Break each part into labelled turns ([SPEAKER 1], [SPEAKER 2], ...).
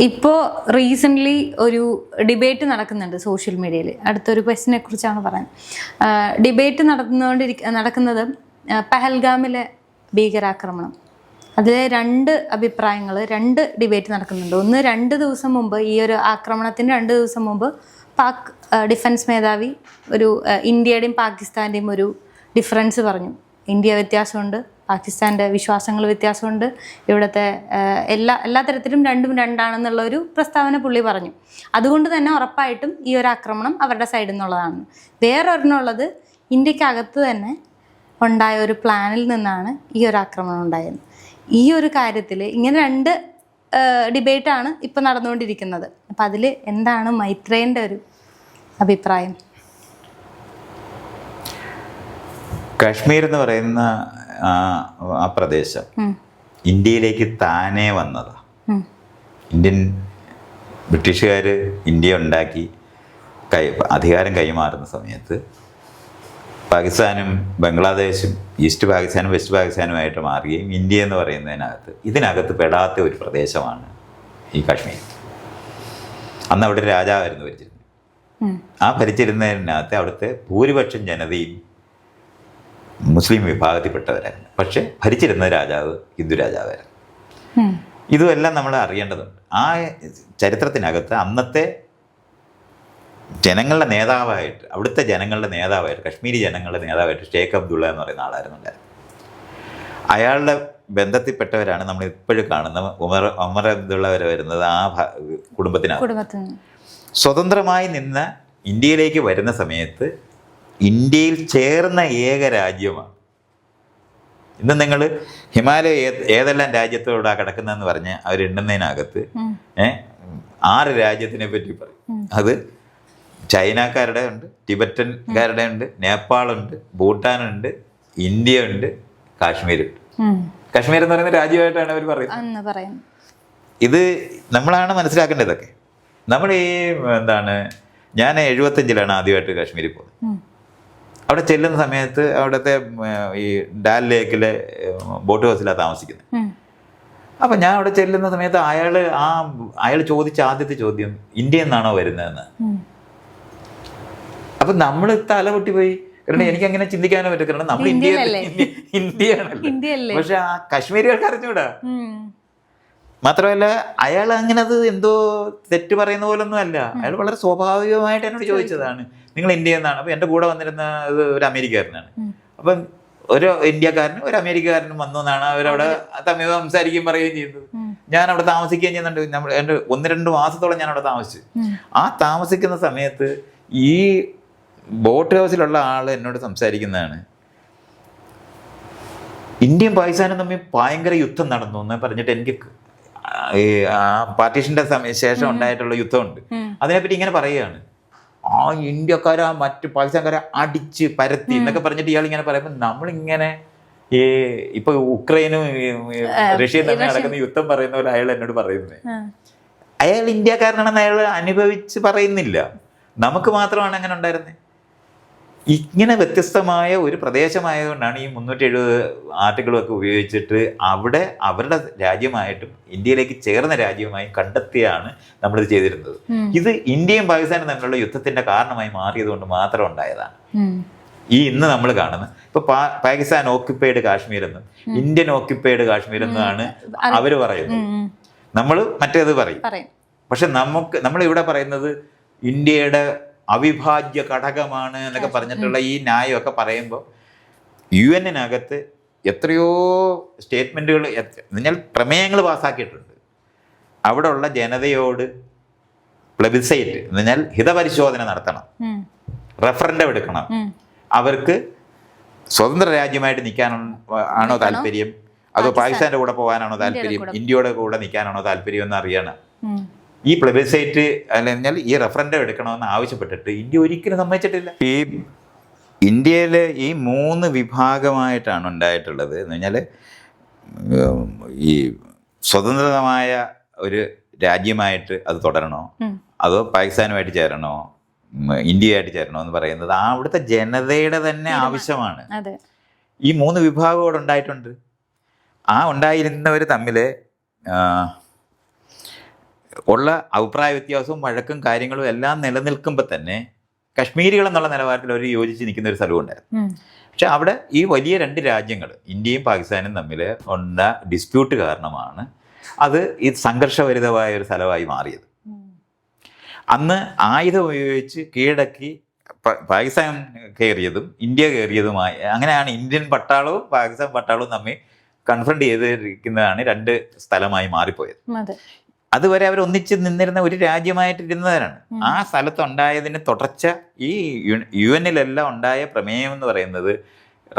[SPEAKER 1] ഇപ്പോൾ റീസെൻ്റ്ലി ഒരു ഡിബേറ്റ് നടക്കുന്നുണ്ട് സോഷ്യൽ മീഡിയയിൽ. അടുത്തൊരു ക്വസ്റ്റിനെ കുറിച്ചാണ് പറയുന്നത്. ഡിബേറ്റ് നടക്കുന്നത് പഹൽഗാമിലെ ഭീകരാക്രമണം. അതിലെ രണ്ട് അഭിപ്രായങ്ങൾ, രണ്ട് ഡിബേറ്റ് നടക്കുന്നുണ്ട്. ഒന്ന്, 2 ദിവസം മുമ്പ്, ഈ ഒരു ആക്രമണത്തിന് 2 ദിവസം മുമ്പ് പാക് ഡിഫൻസ് മേധാവി ഒരു ഇന്ത്യയുടെയും പാകിസ്ഥാൻ്റെയും ഒരു ഡിഫറൻസ് പറഞ്ഞു. ഇന്ത്യ വ്യത്യാസമുണ്ട്, പാകിസ്ഥാൻ്റെ വിശ്വാസങ്ങൾ വ്യത്യാസമുണ്ട്, ഇവിടുത്തെ എല്ലാ തരത്തിലും രണ്ടും രണ്ടാണെന്നുള്ള ഒരു പ്രസ്താവന പുള്ളി പറഞ്ഞു. അതുകൊണ്ട് തന്നെ ഉറപ്പായിട്ടും ഈ ഒരു ആക്രമണം അവരുടെ സൈഡിൽ നിന്നുള്ളതാണ്. വേറൊരെണ്ണമുള്ളത്, ഇന്ത്യക്കകത്ത് തന്നെ ഉണ്ടായ ഒരു പ്ലാനിൽ നിന്നാണ് ഈ ഒരു ആക്രമണം ഉണ്ടായത്. ഈ ഒരു കാര്യത്തിൽ ഇങ്ങനെ 2 ഡിബേറ്റാണ് ഇപ്പം നടന്നുകൊണ്ടിരിക്കുന്നത്. അപ്പം അതിൽ എന്താണ് മൈത്രേയൻ്റെ ഒരു അഭിപ്രായം?
[SPEAKER 2] കാശ്മീർ എന്ന് പറയുന്ന ആ പ്രദേശം ഇന്ത്യയിലേക്ക് താനേ വന്നതാണ്. ബ്രിട്ടീഷുകാർ ഇന്ത്യ ഉണ്ടാക്കി അധികാരം കൈമാറുന്ന സമയത്ത് പാകിസ്ഥാനും ബംഗ്ലാദേശും ഈസ്റ്റ് പാകിസ്ഥാനും വെസ്റ്റ് പാകിസ്ഥാനുമായിട്ട് മാറുകയും ഇന്ത്യ എന്ന് ഇതിനകത്ത് പെടാത്ത ഒരു പ്രദേശമാണ് ഈ കാശ്മീർ. അന്ന് അവിടെ രാജാവായിരുന്നു ഭരിച്ചിരുന്നത്. ആ ഭരിച്ചിരുന്നതിനകത്ത് അവിടുത്തെ ഭൂരിപക്ഷം ജനതയും മുസ്ലിം വിഭാഗത്തിൽപ്പെട്ടവരായിരുന്നു. പക്ഷെ ഭരിച്ചിരുന്ന രാജാവ് ഹിന്ദു രാജാവായിരുന്നു. ഇതുമെല്ലാം നമ്മൾ അറിയേണ്ടതുണ്ട്. ആ ചരിത്രത്തിനകത്ത് അന്നത്തെ ജനങ്ങളുടെ നേതാവായിട്ട്, അവിടുത്തെ ജനങ്ങളുടെ നേതാവായിട്ട്, കശ്മീരി ജനങ്ങളുടെ നേതാവായിട്ട് ഷേഖ് അബ്ദുള്ള എന്ന് പറയുന്ന ആളായിരുന്നുണ്ടായിരുന്നു. അയാളുടെ ബന്ധത്തിൽപ്പെട്ടവരാണ് നമ്മൾ ഇപ്പോഴും കാണുന്ന ഉമർ അബ്ദുള്ള വരെ വരുന്നത് ആ കുടുംബത്തിനകത്ത്. സ്വതന്ത്രമായി നിന്ന് ഇന്ത്യയിലേക്ക് വരുന്ന സമയത്ത് ഇന്ത്യയിൽ ചേർന്ന ഏക രാജ്യമാണ്. ഇന്ന് നിങ്ങൾ ഹിമാലയ ഏതെല്ലാം രാജ്യത്തോടാ കിടക്കുന്നതെന്ന് പറഞ്ഞ് അവരെണ്ണുന്നതിനകത്ത് 6 രാജ്യത്തിനെ പറ്റി പറയും. അത് ചൈനക്കാരുടെ ഉണ്ട്, ടിബറ്റൻകാരുടെ ഉണ്ട്, നേപ്പാളുണ്ട്, ഭൂട്ടാനുണ്ട്, ഇന്ത്യ ഉണ്ട്, കാശ്മീരുണ്ട്. കാശ്മീർ എന്ന് പറയുന്ന രാജ്യമായിട്ടാണ് അവർ പറയുന്നത്. ഇത് നമ്മളാണ് മനസ്സിലാക്കേണ്ടത്. ഇതൊക്കെ നമ്മൾ ഞാൻ 75-ലാണ് ആദ്യമായിട്ട് കാശ്മീരിൽ പോകുന്നത്. അവിടെ ചെല്ലുന്ന സമയത്ത് അവിടുത്തെ ഈ ഡാൽ ലേക്കിലെ ബോട്ട് ഹൗസിലാണ് താമസിക്കുന്നത്. അപ്പം ഞാൻ അവിടെ ചെല്ലുന്ന സമയത്ത് അയാൾ ചോദിച്ച ആദ്യത്തെ ചോദ്യം ഇന്ത്യയിൽ നിന്നാണോ വരുന്നതെന്ന്. അപ്പം നമ്മൾ തല പൊട്ടിപ്പോയി. കാരണം എനിക്ക് അങ്ങനെ ചിന്തിക്കാനോ പറ്റും. കാരണം നമ്മൾ ഇന്ത്യയാണല്ലോ. പക്ഷെ ആ കാശ്മീരികൾക്ക് അറിഞ്ഞൂടാ. മാത്രമല്ല അയാൾ അങ്ങനെ അത് എന്തോ തെറ്റ് പറയുന്ന പോലൊന്നും അല്ല. അയാൾ വളരെ സ്വാഭാവികമായിട്ട് എന്നോട് ചോദിച്ചതാണ്, നിങ്ങൾ ഇന്ത്യയിൽ നിന്നാണ്. അപ്പം എൻ്റെ കൂടെ വന്നിരുന്ന ഒരു അമേരിക്കക്കാരനാണ്. അപ്പം ഒരു ഇന്ത്യക്കാരനും ഒരു അമേരിക്കക്കാരനും വന്നു എന്നാണ് അവരവിടെ തമിഴ് സംസാരിക്കുകയും പറയുകയും ചെയ്തത്. ഞാൻ അവിടെ താമസിക്കുകയും ചെയ്യുന്നുണ്ട്. എൻ്റെ 1-2 മാസത്തോളം ഞാൻ അവിടെ താമസിച്ചു. ആ താമസിക്കുന്ന സമയത്ത് ഈ ബോട്ട് ഹൗസിലുള്ള ആൾ എന്നോട് സംസാരിക്കുന്നതാണ്, ഇന്ത്യയും പാകിസ്ഥാനും തമ്മിൽ ഭയങ്കര യുദ്ധം നടന്നു എന്ന് പറഞ്ഞിട്ട് എനിക്ക് ഈ പാർട്ടീഷന്റെ ശേഷം ഉണ്ടായിട്ടുള്ള യുദ്ധമുണ്ട്, അതിനെപ്പറ്റി ഇങ്ങനെ പറയുകയാണ്. ആ ഇന്ത്യക്കാരെ മറ്റു പാകിസ്ഥാൻകാരെ അടിച്ച് പരത്തി എന്നൊക്കെ പറഞ്ഞിട്ട് ഇയാൾ ഇങ്ങനെ പറയുമ്പോൾ നമ്മളിങ്ങനെ ഇപ്പൊ ഉക്രൈനും റഷ്യയും തമ്മിൽ നടക്കുന്ന യുദ്ധം പറയുന്ന പോലെ അയാൾ എന്നോട് പറയുന്നത്. അയാൾ ഇന്ത്യക്കാരനാണെന്ന് അയാൾ അനുഭവിച്ച് പറയുന്നില്ല. നമുക്ക് മാത്രമാണ് അങ്ങനെ ഉണ്ടായിരുന്നത്. ഇങ്ങനെ വ്യത്യസ്തമായ ഒരു പ്രദേശമായതുകൊണ്ടാണ് ഈ 370 ആർട്ടിക്കിളൊക്കെ ഉപയോഗിച്ചിട്ട് അവിടെ അവരുടെ രാജ്യമായിട്ടും ഇന്ത്യയിലേക്ക് ചേർന്ന രാജ്യവുമായി കണ്ടെത്തിയാണ് നമ്മളിത് ചെയ്തിരുന്നത്. ഇത് ഇന്ത്യയും പാകിസ്ഥാനും തമ്മിലുള്ള യുദ്ധത്തിന്റെ കാരണമായി മാറിയത് കൊണ്ട് മാത്രം ഉണ്ടായതാണ് ഈ ഇന്ന് നമ്മൾ കാണുന്നത്. ഇപ്പൊ പാകിസ്ഥാൻ ഓക്യുപ്പൈഡ് കാശ്മീർ എന്നും ഇന്ത്യൻ ഓക്യുപ്പൈഡ് കാശ്മീർ എന്നുമാണ് അവര് പറയുന്നത്. നമ്മൾ മറ്റേത് പറയും. പക്ഷെ നമ്മളിവിടെ പറയുന്നത് ഇന്ത്യയുടെ അവിഭാജ്യ ഘടകമാണ് എന്നൊക്കെ പറഞ്ഞിട്ടുള്ള ഈ ന്യായമൊക്കെ പറയുമ്പോൾ UN-നകത്ത് എത്രയോ സ്റ്റേറ്റ്മെൻറ്റുകൾ, പ്രമേയങ്ങൾ പാസ്സാക്കിയിട്ടുണ്ട്. അവിടെ ഉള്ള ജനതയോട് പ്ലെബിസൈറ്റ് എന്ന് പറഞ്ഞാൽ ഹിതപരിശോധന നടത്തണം, റെഫറൻഡം എടുക്കണം. അവർക്ക് സ്വതന്ത്ര രാജ്യമായിട്ട് നിൽക്കാനാണോ താല്പര്യം, അതോ പാകിസ്ഥാൻ്റെ കൂടെ പോകാനാണോ താല്പര്യം, ഇന്ത്യയുടെ കൂടെ നിൽക്കാനാണോ താല്പര്യം എന്ന് അറിയണം. ഈ പ്ലെബിസൈറ്റ് അല്ലെങ്കിൽ ഈ റെഫറൻഡം എടുക്കണമെന്ന് ആവശ്യപ്പെട്ടിട്ട് ഇന്ത്യ ഒരിക്കലും സമ്മതിച്ചിട്ടില്ല. ഈ ഇന്ത്യയിൽ ഈ 3 വിഭാഗമായിട്ടാണ് ഉണ്ടായിട്ടുള്ളത്. എന്ന് പറഞ്ഞാൽ ഈ സ്വതന്ത്രമായ ഒരു രാജ്യമായിട്ട് അത് തുടരണോ, അതോ പാകിസ്ഥാനുമായിട്ട് ചേരണോ, ഇന്ത്യയായിട്ട് ചേരണോ എന്ന് പറയുന്നത് അവിടുത്തെ ജനതയുടെ തന്നെ ആവശ്യമാണ്. ഈ 3 വിഭാഗം അവിടെ ഉണ്ടായിട്ടുണ്ട്. ഉണ്ടായിരുന്നവർ തമ്മിൽ ഉള്ള അഭിപ്രായ വ്യത്യാസവും വഴക്കും കാര്യങ്ങളും എല്ലാം നിലനിൽക്കുമ്പോൾ തന്നെ കശ്മീരികൾ എന്നുള്ള നിലവാരത്തിൽ അവർ യോജിച്ച് നിൽക്കുന്ന ഒരു സ്ഥലമുണ്ടായിരുന്നു. പക്ഷെ അവിടെ ഈ വലിയ രണ്ട് രാജ്യങ്ങൾ ഇന്ത്യയും പാകിസ്ഥാനും തമ്മിൽ ഉണ്ട ഡിസ്പ്യൂട്ട് കാരണമാണ് അത് ഈ സംഘർഷഭരിതമായ ഒരു സ്ഥലമായി മാറിയത്. അന്ന് ആയുധം ഉപയോഗിച്ച് കീഴടക്കി പാകിസ്ഥാൻ കയറിയതും ഇന്ത്യ കയറിയതുമായ അങ്ങനെയാണ് ഇന്ത്യൻ പട്ടാളവും പാകിസ്ഥാൻ പട്ടാളവും തമ്മിൽ കൺഫ്രണ്ട് ചെയ്തിരിക്കുന്നതാണ് രണ്ട് സ്ഥലമായി മാറിപ്പോയത്. അതുവരെ അവർ ഒന്നിച്ച് നിന്നിരുന്ന ഒരു രാജ്യമായിട്ടിരുന്നവരാണ്. ആ സ്ഥലത്തുണ്ടായതിന് തുടർച്ച ഈ UN-ലെല്ലാം ഉണ്ടായ പ്രമേയം എന്ന് പറയുന്നത്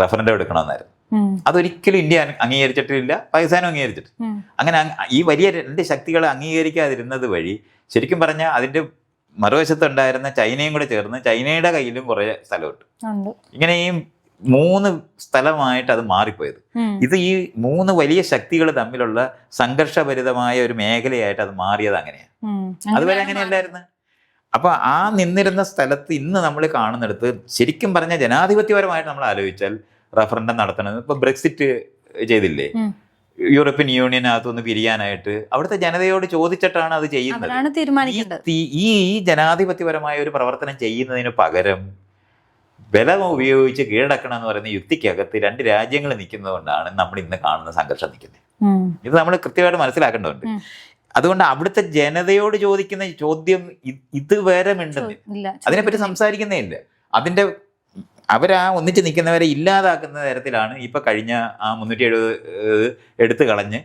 [SPEAKER 2] റഫറൻഡം എടുക്കണമെന്നായിരുന്നു. അതൊരിക്കലും ഇന്ത്യ അംഗീകരിച്ചിട്ടില്ല, പാകിസ്ഥാനും അംഗീകരിച്ചിട്ടില്ല. അങ്ങനെ ഈ വലിയ രണ്ട് ശക്തികളെ അംഗീകരിക്കാതിരുന്നത് വഴി ശരിക്കും പറഞ്ഞാൽ അതിന്റെ മറുവശത്തുണ്ടായിരുന്ന ചൈനയും കൂടെ ചേർന്ന് ചൈനയുടെ കയ്യിലും കുറെ സ്ഥലമുണ്ട്. ഇങ്ങനെ ഈ 3 സ്ഥലമായിട്ട് അത് മാറിപ്പോയത്. ഇത് ഈ 3 വലിയ ശക്തികൾ തമ്മിലുള്ള സംഘർഷഭരിതമായ ഒരു മേഖലയായിട്ട് അത് മാറിയത് അങ്ങനെയാണ്. അതുവരെ അങ്ങനെയല്ലായിരുന്നു. അപ്പൊ ആ നിന്നിരുന്ന സ്ഥലത്ത് ഇന്ന് നമ്മൾ കാണുന്നിടത്ത് ശരിക്കും പറഞ്ഞ ജനാധിപത്യപരമായിട്ട് നമ്മൾ ആലോചിച്ചാൽ റഫറൻഡം നടത്തണത് ഇപ്പൊ ബ്രെക്സിറ്റ് ചെയ്തില്ലേ, യൂറോപ്യൻ യൂണിയനകത്തുനിന്ന് പിരിയാനായിട്ട് അവിടുത്തെ ജനതയോട് ചോദിച്ചിട്ടാണ് അത് ചെയ്യുന്നത്. ഈ ജനാധിപത്യപരമായ ഒരു പ്രവർത്തനം ചെയ്യുന്നതിന് പകരം ബലം ഉപയോഗിച്ച് കീഴടക്കണം എന്ന് പറയുന്ന യുക്തിക്കകത്ത് രണ്ട് രാജ്യങ്ങൾ നിൽക്കുന്നതുകൊണ്ടാണ് നമ്മൾ ഇന്ന് കാണുന്ന സംഘർഷം നിൽക്കുന്നത്. ഇത് നമ്മൾ കൃത്യമായിട്ട് മനസ്സിലാക്കേണ്ടതുണ്ട്. അതുകൊണ്ട് അവിടുത്തെ ജനതയോട് ചോദിക്കുന്ന ചോദ്യം ഇതുവരെ മിണ്ടുന്നില്ല, അതിനെപ്പറ്റി സംസാരിക്കുന്നേ ഇല്ല. അതിന്റെ അവരാ ഒന്നിച്ച് നിൽക്കുന്നവരെ ഇല്ലാതാക്കുന്ന തരത്തിലാണ് ഇപ്പൊ കഴിഞ്ഞ ആ 370 എടുത്തു കളഞ്ഞ്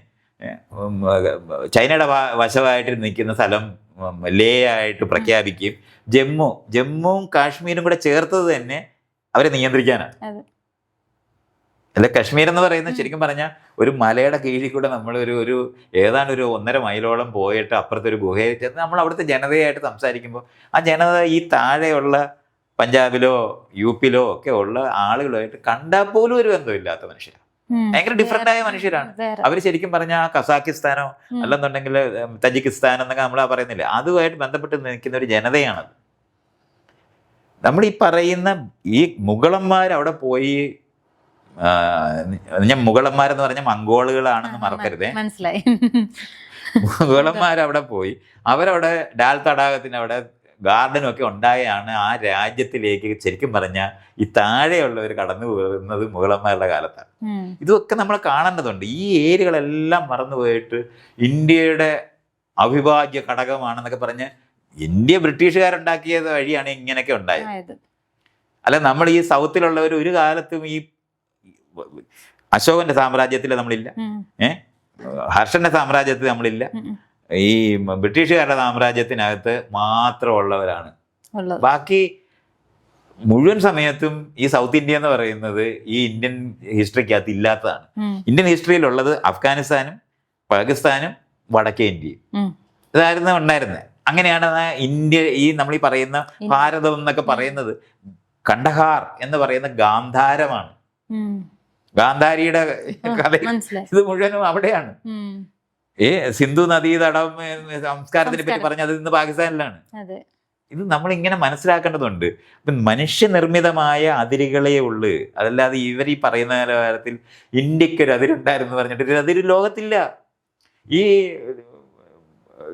[SPEAKER 2] ചൈനയുടെ വശമായിട്ട് നിൽക്കുന്ന സ്ഥലം ലേ ആയിട്ട് പ്രഖ്യാപിക്കുകയും ജമ്മുവും കാശ്മീരും കൂടെ ചേർത്തത് തന്നെ അവരെ നിയന്ത്രിക്കാനാണ്. അല്ല, കശ്മീർ എന്ന് പറയുന്നത് ശരിക്കും പറഞ്ഞാൽ ഒരു മലയുടെ കീഴിൽ കൂടെ നമ്മൾ ഒരു ഏതാണ്ട് ഒരു 1.5 മൈലോളം പോയിട്ട് അപ്പുറത്തെ ഒരു ഗുഹയിൽ ചെന്ന് നമ്മൾ അവിടുത്തെ ജനതയായിട്ട് സംസാരിക്കുമ്പോൾ ആ ജനത ഈ താഴെയുള്ള പഞ്ചാബിലോ UP-ലോ ഒക്കെ ഉള്ള ആളുകളുമായിട്ട് കണ്ടാൽ പോലും ഒരു ബന്ധമില്ലാത്ത മനുഷ്യരാണ്. ഭയങ്കര ഡിഫറെന്റ് ആയ മനുഷ്യരാണ് അവർ. ശരിക്കും പറഞ്ഞാൽ കസാക്കിസ്ഥാനോ അല്ലെന്നുണ്ടെങ്കിൽ തജിക്കിസ്ഥാൻ എന്നൊക്കെ നമ്മൾ പറയുന്നില്ല, അതുമായിട്ട് ബന്ധപ്പെട്ട് നിൽക്കുന്ന ഒരു ജനതയാണത്. നമ്മൾ ഈ പറയുന്ന ഈ മുഗളന്മാർ അവിടെ പോയി, ഞാൻ മുഗളന്മാരെന്ന് പറഞ്ഞ മംഗോളുകളാണെന്ന് മറക്കരുതേ, മനസ്സിലായി. മുഗളന്മാരവിടെ പോയി അവരവിടെ ഡാൽ തടാകത്തിന് അവിടെ ഗാർഡനും ഒക്കെ ഉണ്ടായാണ് ആ രാജ്യത്തിലേക്ക് ശരിക്കും പറഞ്ഞാൽ ഈ താഴെയുള്ളവർ കടന്നു പോകുന്നത് മുഗളന്മാരുടെ കാലത്താണ്. ഇതൊക്കെ നമ്മൾ കാണേണ്ടതുണ്ട്. ഈ ഏരിയകളെല്ലാം മറന്നുപോയിട്ട് ഇന്ത്യയുടെ അവിഭാജ്യ ഘടകമാണെന്നൊക്കെ പറഞ്ഞ് ഇന്ത്യ ബ്രിട്ടീഷുകാരുണ്ടാക്കിയത് വഴിയാണ് ഇങ്ങനെയൊക്കെ ഉണ്ടായത്. അല്ല, നമ്മൾ ഈ സൗത്തിലുള്ളവർ ഒരു കാലത്തും ഈ അശോകന്റെ സാമ്രാജ്യത്തിൽ നമ്മളില്ല, ഹർഷന്റെ സാമ്രാജ്യത്തിൽ നമ്മളില്ല, ഈ ബ്രിട്ടീഷുകാരുടെ സാമ്രാജ്യത്തിനകത്ത് മാത്രമുള്ളവരാണ്. ബാക്കി മുഴുവൻ സമയത്തും ഈ സൗത്ത് ഇന്ത്യ എന്ന് പറയുന്നത് ഈ ഇന്ത്യൻ ഹിസ്റ്ററിക്കകത്ത് ഇല്ലാത്തതാണ്. ഇന്ത്യൻ ഹിസ്റ്ററിയിലുള്ളത് അഫ്ഗാനിസ്ഥാനും പാകിസ്ഥാനും വടക്കേ ഇന്ത്യയും ഇതായിരുന്നു ഉണ്ടായിരുന്നത്. അങ്ങനെയാണ് ഇന്ത്യ ഈ നമ്മൾ ഈ പറയുന്ന ഭാരതം എന്നൊക്കെ പറയുന്നത്. കണ്ടഹാർ എന്ന് പറയുന്ന ഗാന്ധാരമാണ്. ഗാന്ധാരിയുടെ കഥ ഇത് മുഴുവനും അവിടെയാണ്. സിന്ധു നദീതടം സംസ്കാരത്തിനെ പറ്റി പറഞ്ഞത് ഇന്ന് പാകിസ്ഥാനിലാണ്. ഇത് നമ്മൾ ഇങ്ങനെ മനസ്സിലാക്കേണ്ടതുണ്ട്. ഇപ്പം മനുഷ്യനിർമ്മിതമായ അതിരുകളേ ഉള്ളു, അതല്ലാതെ ഇവർ ഈ പറയുന്ന തരത്തിൽ ഇന്ത്യക്കൊരു അതിരുണ്ടായിരുന്നു പറഞ്ഞിട്ട് ഒരു അതിര് ലോകത്തില്ല. ഈ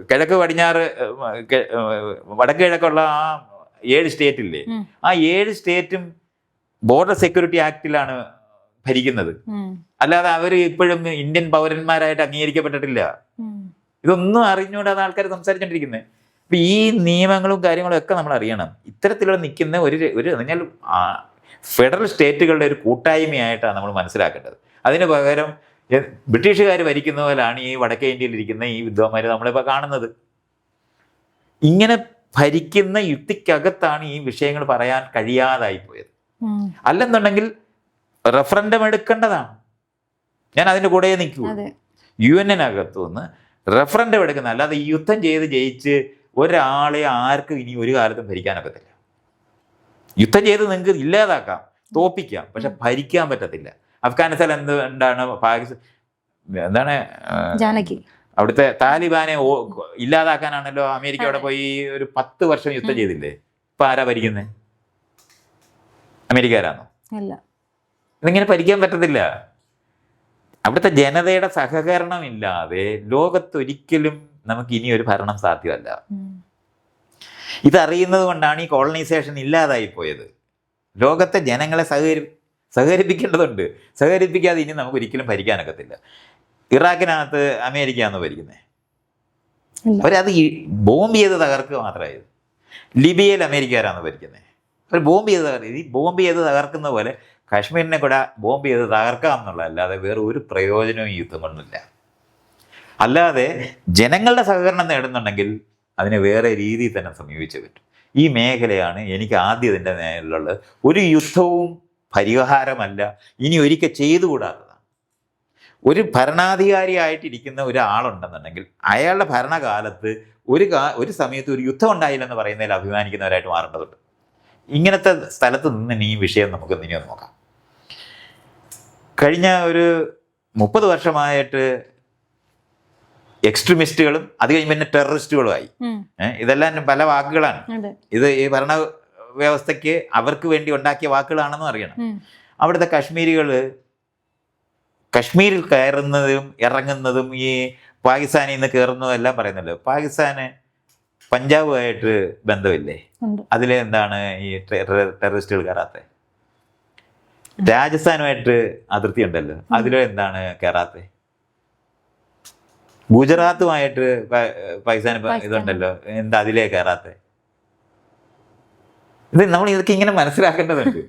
[SPEAKER 2] കിഴക്ക് പടിഞ്ഞാറ് വടക്ക് കിഴക്കുള്ള ആ 7 സ്റ്റേറ്റില്ലേ, ആ 7 സ്റ്റേറ്റും ബോർഡർ സെക്യൂരിറ്റി ആക്ടിലാണ് ഭരിക്കുന്നത്. അല്ലാതെ അവർ ഇപ്പോഴും ഇന്ത്യൻ പൗരന്മാരായിട്ട് അംഗീകരിക്കപ്പെട്ടിട്ടില്ല. ഇതൊന്നും അറിഞ്ഞുകൊണ്ടാണ് ആൾക്കാർ സംസാരിച്ചോണ്ടിരിക്കുന്നത്. അപ്പൊ ഈ നിയമങ്ങളും കാര്യങ്ങളും ഒക്കെ നമ്മൾ അറിയണം. ഇത്തരത്തിലുള്ള നിൽക്കുന്ന ഒരു പറഞ്ഞാൽ ഫെഡറൽ സ്റ്റേറ്റുകളുടെ ഒരു കൂട്ടായ്മയായിട്ടാണ് നമ്മൾ മനസ്സിലാക്കേണ്ടത്. അതിന് പകരം ബ്രിട്ടീഷുകാർ ഭരിക്കുന്ന പോലെയാണ് ഈ വടക്കേ ഇന്ത്യയിൽ ഇരിക്കുന്ന ഈ വിദ്വാന്മാർ നമ്മളിപ്പോൾ കാണുന്നത്. ഇങ്ങനെ ഭരിക്കുന്ന യുക്തിക്കകത്താണ് ഈ വിഷയങ്ങൾ പറയാൻ കഴിയാതായി പോയത്. അല്ലെന്നുണ്ടെങ്കിൽ റഫറൻഡം എടുക്കേണ്ടതാണ്. ഞാൻ അതിൻ്റെ കൂടെ നിൽക്കൂ. UN-നകത്തുനിന്ന് റഫറൻഡം എടുക്കുന്ന, അല്ലാതെ ഈ യുദ്ധം ചെയ്ത് ജയിച്ച് ഒരാളെ ആർക്കും ഇനി ഒരു കാലത്തും ഭരിക്കാനൊക്കത്തില്ല. യുദ്ധം ചെയ്ത് നിങ്ങൾക്ക് ഇല്ലാതാക്കാം, തോപ്പിക്കാം, പക്ഷെ ഭരിക്കാൻ പറ്റത്തില്ല. അഫ്ഗാനിസ്ഥാൻ എന്താണ് പാകിസ്ഥാൻ എന്താണ് അവിടുത്തെ താലിബാനെ ഇല്ലാതാക്കാനാണല്ലോ അമേരിക്ക അവിടെ പോയി ഒരു 10 വർഷം യുദ്ധം ചെയ്തില്ലേ. ഇപ്പൊ ആരാ ഭരിക്കുന്നത്? അമേരിക്കക്കാരാണോ? ഇതിങ്ങനെ ഭരിക്കാൻ പറ്റത്തില്ല. അവിടുത്തെ ജനതയുടെ സഹകരണം ഇല്ലാതെ ലോകത്തൊരിക്കലും നമുക്ക് ഇനി ഒരു ഭരണം സാധ്യമല്ല. ഇതറിയുന്നത് കൊണ്ടാണ് ഈ കോളനൈസേഷൻ ഇല്ലാതായി പോയത്. ലോകത്തെ ജനങ്ങളെ സഹകരിപ്പിക്കേണ്ടതുണ്ട്. സഹകരിപ്പിക്കാതെ ഇനി നമുക്ക് ഒരിക്കലും ഭരിക്കാനൊക്കത്തില്ല. ഇറാഖിനകത്ത് അമേരിക്കയാണ് ഭരിക്കുന്നത്. അവരത് ബോംബ് ചെയ്ത് തകർക്കുക മാത്രമായത്. ലിബിയയിൽ അമേരിക്കക്കാരാണ് ഭരിക്കുന്നത്. അവർ ബോംബ് ചെയ്ത് ഈ ബോംബ് ചെയ്ത് തകർക്കുന്ന പോലെ കാശ്മീരിനെ കൂടെ ബോംബ് ചെയ്ത് തകർക്കാം എന്നുള്ള അല്ലാതെ വേറെ ഒരു പ്രയോജനവും ഈ യുദ്ധം കൊണ്ടില്ല. അല്ലാതെ ജനങ്ങളുടെ സഹകരണം നേടുന്നുണ്ടെങ്കിൽ അതിനെ വേറെ രീതിയിൽ തന്നെ സമീപിച്ചേ പറ്റും. ഈ മേഖലയാണ് എനിക്ക് ആദ്യം ഇതിൻ്റെ മേലുള്ളത്. ഒരു യുദ്ധവും പരിഹാരമല്ല, ഇനി ഒരിക്കൽ ചെയ്തുകൂടാത്തതാണ്. ഒരു ഭരണാധികാരിയായിട്ടിരിക്കുന്ന ഒരാളുണ്ടെന്നുണ്ടെങ്കിൽ അയാളുടെ ഭരണകാലത്ത് ഒരു സമയത്ത് ഒരു യുദ്ധം ഉണ്ടായില്ലെന്ന് പറയുന്നതിൽ അഭിമാനിക്കുന്നവരായിട്ട് മാറേണ്ടതുണ്ട്. ഇങ്ങനത്തെ സ്ഥലത്ത് നിന്ന് ഈ വിഷയം നമുക്ക് ഇനി ഒന്ന് നോക്കാം. കഴിഞ്ഞ ഒരു 30 വർഷമായിട്ട് എക്സ്ട്രീമിസ്റ്റുകളും അത് കഴിഞ്ഞ് പിന്നെ ടെററിസ്റ്റുകളുമായി. ഇതെല്ലാം പല വാക്കുകളാണ്. ഇത് ഈ ഭരണ വ്യവസ്ഥയ്ക്ക് അവർക്ക് വേണ്ടി ഉണ്ടാക്കിയ വാക്കുകളാണെന്നും അറിയണം. അവിടുത്തെ കശ്മീരിൽ കയറുന്നതും ഇറങ്ങുന്നതും ഈ പാകിസ്ഥാനിൽ നിന്ന് കയറുന്നതും എല്ലാം പറയുന്നല്ലോ. പാകിസ്ഥാന് പഞ്ചാബുമായിട്ട് ബന്ധമില്ലേ? അതിലെ എന്താണ് ഈ ടെററിസ്റ്റുകൾ കയറാത്തത്? രാജസ്ഥാനുമായിട്ട് അതിർത്തി ഉണ്ടല്ലോ, അതിലും എന്താണ് കയറാത്തത്? ഗുജറാത്തുമായിട്ട് പാകിസ്ഥാൻ ഇതുണ്ടല്ലോ, എന്താ അതിലേ കയറാത്തത്? ഇത് നമ്മൾ ഇതൊക്കെ ഇങ്ങനെ മനസ്സിലാക്കേണ്ടതുണ്ട്.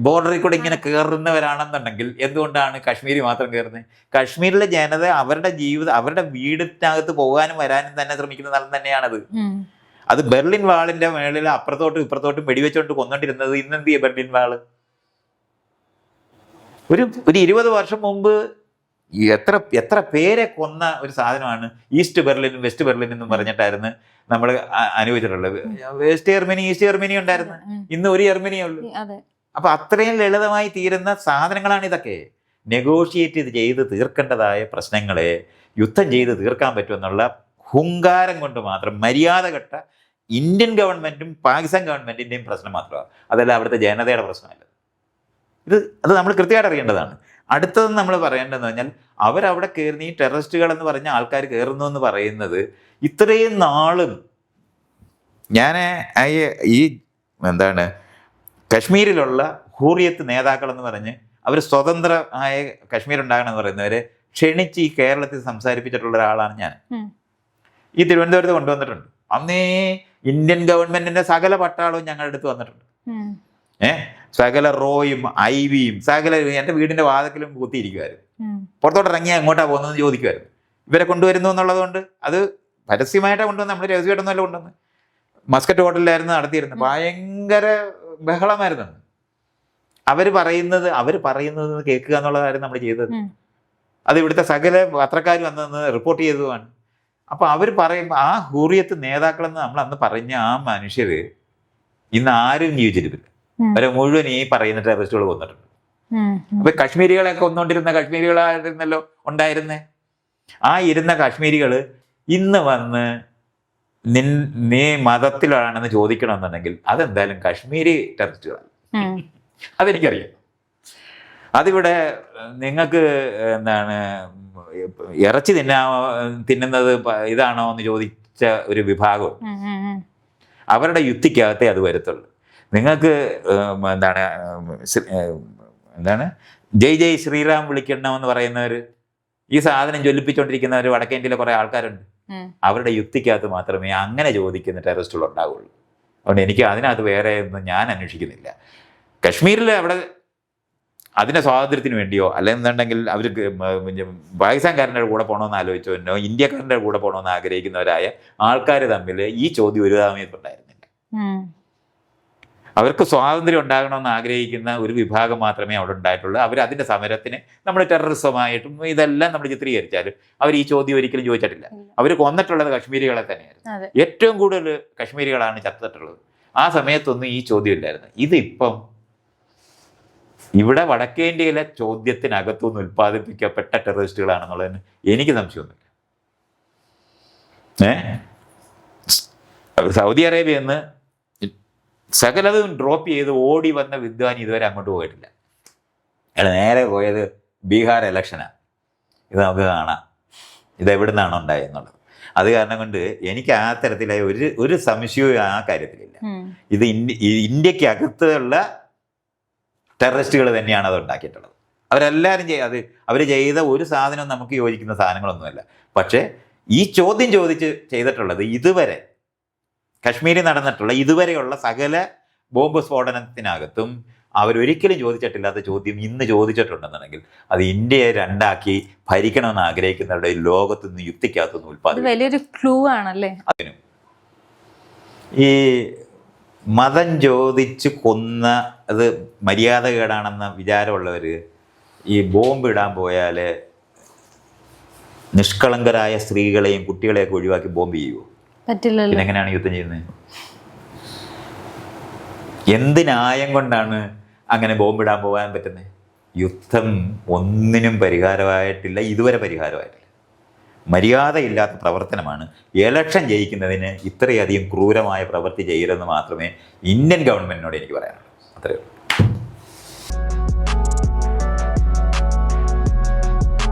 [SPEAKER 2] ബോർഡറിൽ കൂടെ ഇങ്ങനെ കയറുന്നവരാണെന്നുണ്ടെങ്കിൽ എന്തുകൊണ്ടാണ് കാശ്മീരി മാത്രം കയറുന്നത്? കാശ്മീരിലെ ജനത അവരുടെ വീടിനകത്ത് പോകാനും വരാനും തന്നെ ശ്രമിക്കുന്ന സ്ഥലം തന്നെയാണത്. അത് ബെർലിൻ വാളിന്റെ മേളിൽ അപ്പുറത്തോട്ടും ഇപ്പുറത്തോട്ടും വെടിവെച്ചോണ്ട് കൊന്നോണ്ടിരുന്നത് ഇന്നെന്ത് ചെയ്യ ബെർലിൻ വാള്? ഒരു 20 വർഷം മുമ്പ് എത്ര പേരെ കൊന്ന ഒരു സാധനമാണ് ഈസ്റ്റ് ബെർലിനും വെസ്റ്റ് ബെർലിൻ എന്നും പറഞ്ഞിട്ടായിരുന്നു നമ്മൾ അനുഭവിച്ചിട്ടുള്ളത്. വെസ്റ്റ് ജർമ്മനി ഈസ്റ്റ് ജർമ്മനി ഉണ്ടായിരുന്നു, ഇന്ന് ഒരു ജർമ്മനിയേ ഉള്ളൂ. അപ്പൊ അത്രയും ലളിതമായി തീരുന്ന സാധനങ്ങളാണ് ഇതൊക്കെ. നെഗോഷിയേറ്റ് ചെയ്ത് തീർക്കേണ്ടതായ പ്രശ്നങ്ങളെ യുദ്ധം ചെയ്ത് തീർക്കാൻ പറ്റുമെന്നുള്ള ഹുങ്കാരം കൊണ്ട് മാത്രം മര്യാദഘട്ട ഇന്ത്യൻ ഗവൺമെന്റും പാകിസ്ഥാൻ ഗവൺമെന്റിന്റെയും പ്രശ്നം മാത്രമാണ്, അതല്ല അവിടുത്തെ ജനതയുടെ പ്രശ്നമല്ല. അത് നമ്മൾ കൃത്യമായിട്ട് അറിയേണ്ടതാണ്. അടുത്തതെന്ന് നമ്മൾ പറയേണ്ടതെന്ന് പറഞ്ഞാൽ അവരവിടെ കയറുന്ന ഈ ടെററിസ്റ്റുകൾ എന്ന് പറഞ്ഞ ആൾക്കാർ കയറുന്നു എന്ന് പറയുന്നത് ഇത്രയും നാളും ഞാൻ ഈ എന്താണ് കശ്മീരിലുള്ള ഹൂറിയത്ത് നേതാക്കൾ എന്ന് പറഞ്ഞ് അവർ സ്വതന്ത്രമായ കശ്മീർ ഉണ്ടാകണം എന്ന് പറയുന്നവരെ ക്ഷണിച്ച് ഈ കേരളത്തിൽ സംസാരിപ്പിച്ചിട്ടുള്ള ഒരാളാണ് ഞാൻ. ഈ തിരുവനന്തപുരത്ത് കൊണ്ടുവന്നിട്ടുണ്ട്. അന്നേ ഇന്ത്യൻ ഗവൺമെന്റിന്റെ സകല പട്ടാളവും ഞങ്ങളുടെ അടുത്ത് വന്നിട്ടുണ്ട്. സകല റോയും ഐവിയും സകല എൻ്റെ വീടിന്റെ വാതിക്കലും കുത്തിയിരിക്കുമായിരുന്നു. പുറത്തോട്ട് ഇറങ്ങിയാൽ എങ്ങോട്ടാ പോകുന്നതെന്ന് ചോദിക്കുമായിരുന്നു. ഇവരെ കൊണ്ടുവരുന്നു എന്നുള്ളത് കൊണ്ട് അത് പരസ്യമായിട്ടാണ് കൊണ്ടുവന്ന്, നമ്മൾ രഹസ്യമായിട്ടൊന്നുമല്ല കൊണ്ടുവന്ന്. മസ്കറ്റ് ഹോട്ടലിലായിരുന്നു നടത്തിയിരുന്നത്. ഭയങ്കര ബഹളമായിരുന്നു. അവർ പറയുന്നത് കേൾക്കുക എന്നുള്ളതായിരുന്നു നമ്മൾ ചെയ്തത്. അത് ഇവിടുത്തെ സകല പത്രക്കാർ വന്ന് റിപ്പോർട്ട് ചെയ്തതുമാണ്. അപ്പൊ അവർ പറയുമ്പോൾ ആ ഹൂറിയത്ത് നേതാക്കളെന്ന് നമ്മൾ അന്ന് പറഞ്ഞ ആ മനുഷ്യര് ഇന്ന് ആരും ജീവിച്ചിരിപ്പില്ല. അവരെ മുഴുവൻ ഈ പറയുന്ന ടെററിസ്റ്റുകൾ കൊന്നിട്ടുണ്ട്. അപ്പൊ കശ്മീരികളെ കൊന്നുകൊണ്ടിരുന്ന കശ്മീരികളായിരുന്നല്ലോ ഉണ്ടായിരുന്നേ. ആ ഇരുന്ന കാശ്മീരികള് ഇന്ന് വന്ന് നീ മതത്തിലാണെന്ന് ചോദിക്കണമെന്നുണ്ടെങ്കിൽ അതെന്തായാലും കാശ്മീരി ടെററിസ്റ്റുകളാണ്. അതെനിക്കറിയാം. അതിവിടെ നിങ്ങൾക്ക് എന്താണ് ഇറച്ചി തിന്നുന്നത് ഇതാണോ എന്ന് ചോദിച്ച ഒരു വിഭാഗം അവരുടെ യുക്തിക്കകത്തേ അത് വരത്തുള്ളൂ. നിങ്ങൾക്ക് എന്താണ് ജയ് ജയ് ശ്രീറാം വിളിക്കണമെന്ന് പറയുന്നവർ, ഈ സാധനം ജ്വലിപ്പിച്ചുകൊണ്ടിരിക്കുന്നവർ വടക്കേ ഇന്ത്യയിലെ കുറെ ആൾക്കാരുണ്ട്. അവരുടെ യുക്തിക്കകത്ത് മാത്രമേ അങ്ങനെ ചോദിക്കുന്ന ടെററിസ്റ്റുകൾ ഉണ്ടാവുള്ളൂ. അതുകൊണ്ട് എനിക്ക് അതിനകത്ത് വേറെ ഒന്നും ഞാൻ അന്വേഷിക്കുന്നില്ല. കശ്മീരിൽ അവിടെ അതിൻ്റെ സ്വാതന്ത്ര്യത്തിന് വേണ്ടിയോ അല്ലെന്നുണ്ടെങ്കിൽ അവർക്ക് പാകിസ്ഥാൻകാരൻ്റെ കൂടെ പോകണമെന്ന് ആലോചിച്ചോ ഇന്ത്യക്കാരൻ്റെ കൂടെ പോകണമെന്ന് ആഗ്രഹിക്കുന്നവരായ ആൾക്കാർ തമ്മിൽ ഈ ചോദ്യം ഒരു സമയത്തുണ്ടായിരുന്നില്ല. അവർക്ക് സ്വാതന്ത്ര്യം ഉണ്ടാകണമെന്ന് ആഗ്രഹിക്കുന്ന ഒരു വിഭാഗം മാത്രമേ അവിടെ ഉണ്ടായിട്ടുള്ളൂ. അവർ അതിൻ്റെ സമരത്തിന് നമ്മൾ ടെററിസമായിട്ടും ഇതെല്ലാം നമ്മൾ ചിത്രീകരിച്ചാലും അവർ ഈ ചോദ്യം ഒരിക്കലും ചോദിച്ചിട്ടില്ല. അവർ കൊന്നിട്ടുള്ളത് കശ്മീരികളെ തന്നെയായിരുന്നു. ഏറ്റവും കൂടുതൽ കശ്മീരികളാണ് ചത്തിട്ടുള്ളത്. ആ സമയത്തൊന്നും ഈ ചോദ്യം ഇല്ലായിരുന്നു. ഇതിപ്പം ഇവിടെ വടക്കേ ഇന്ത്യയിലെ ചോദ്യത്തിനകത്തുനിന്ന് ഉൽപ്പാദിപ്പിക്കപ്പെട്ട ടെററിസ്റ്റുകളാണെന്നുള്ളതിന് എനിക്ക് സംശയമൊന്നുമില്ല. സൗദി അറേബ്യ എന്ന് സകലതും ഡ്രോപ്പ് ചെയ്ത് ഓടി വന്ന വിദ്വാൻ ഇതുവരെ അങ്ങോട്ട് പോയിട്ടില്ല. അയാൾ നേരെ പോയത് ബീഹാർ ഇലക്ഷനാണ്. ഇത് നമുക്ക് കാണാം ഇതെവിടെ നിന്നാണ് ഉണ്ടായെന്നുള്ളത്. അത് കാരണം കൊണ്ട് എനിക്ക് ആ തരത്തിലായ ഒരു സംശയവും ആ കാര്യത്തിലില്ല. ഇത് ഇന്ത്യക്കകത്തുള്ള ടെററിസ്റ്റുകൾ തന്നെയാണ് അത് ഉണ്ടാക്കിയിട്ടുള്ളത്. അവരെല്ലാവരും അവർ ചെയ്ത ഒരു സാധനവും നമുക്ക് യോജിക്കുന്ന സാധനങ്ങളൊന്നുമല്ല. പക്ഷേ ഈ ചോദ്യം ചെയ്തിട്ടുള്ളത് ഇതുവരെ കശ്മീരിൽ നടന്നിട്ടുള്ള ഇതുവരെയുള്ള സകല ബോംബ് സ്ഫോടനത്തിനകത്തും അവരൊരിക്കലും ചോദിച്ചിട്ടില്ലാത്ത ചോദ്യം ഇന്ന് ചോദിച്ചിട്ടുണ്ടെന്നുണ്ടെങ്കിൽ അത് ഇന്ത്യയെ രണ്ടാക്കി ഭരിക്കണമെന്ന് ആഗ്രഹിക്കുന്നവരുടെ ലോകത്തുനിന്ന് യുക്തിക്കകത്തുനിന്ന് ഉത്പാദിപ്പിക്കും.
[SPEAKER 1] വലിയൊരു ക്ലൂ ആണല്ലേ
[SPEAKER 2] അതിനും. ഈ മതം ചോദിച്ച് കൊന്ന അത് മര്യാദകേടാണെന്ന വിചാരമുള്ളവർ ഈ ബോംബ് ഇടാൻ പോയാൽ നിഷ്കളങ്കരായ സ്ത്രീകളെയും കുട്ടികളെയൊക്കെ ഒഴിവാക്കി ബോംബ് ചെയ്യുമോ?
[SPEAKER 1] പറ്റില്ലല്ലോ.
[SPEAKER 2] പിന്നെ എങ്ങനെയാണ് യുദ്ധം ചെയ്യുന്നത്? എന്ത് ന്യായം കൊണ്ടാണ് അങ്ങനെ ബോംബിടാൻ പോകാൻ പറ്റുന്നത്? യുദ്ധം ഒന്നിനും പരിഹാരമായിട്ടില്ല, ഇതുവരെ പരിഹാരമായിട്ടില്ല. മര്യാദയില്ലാത്ത പ്രവർത്തനമാണ്. ഇലക്ഷൻ ജയിക്കുന്നതിന് ഇത്രയധികം ക്രൂരമായ പ്രവൃത്തി ചെയ്യരുതെന്ന് മാത്രമേ ഇന്ത്യൻ ഗവൺമെൻറ്റിനോട് എനിക്ക് പറയാനുള്ളൂ. അത്രയേ ഉള്ളൂ.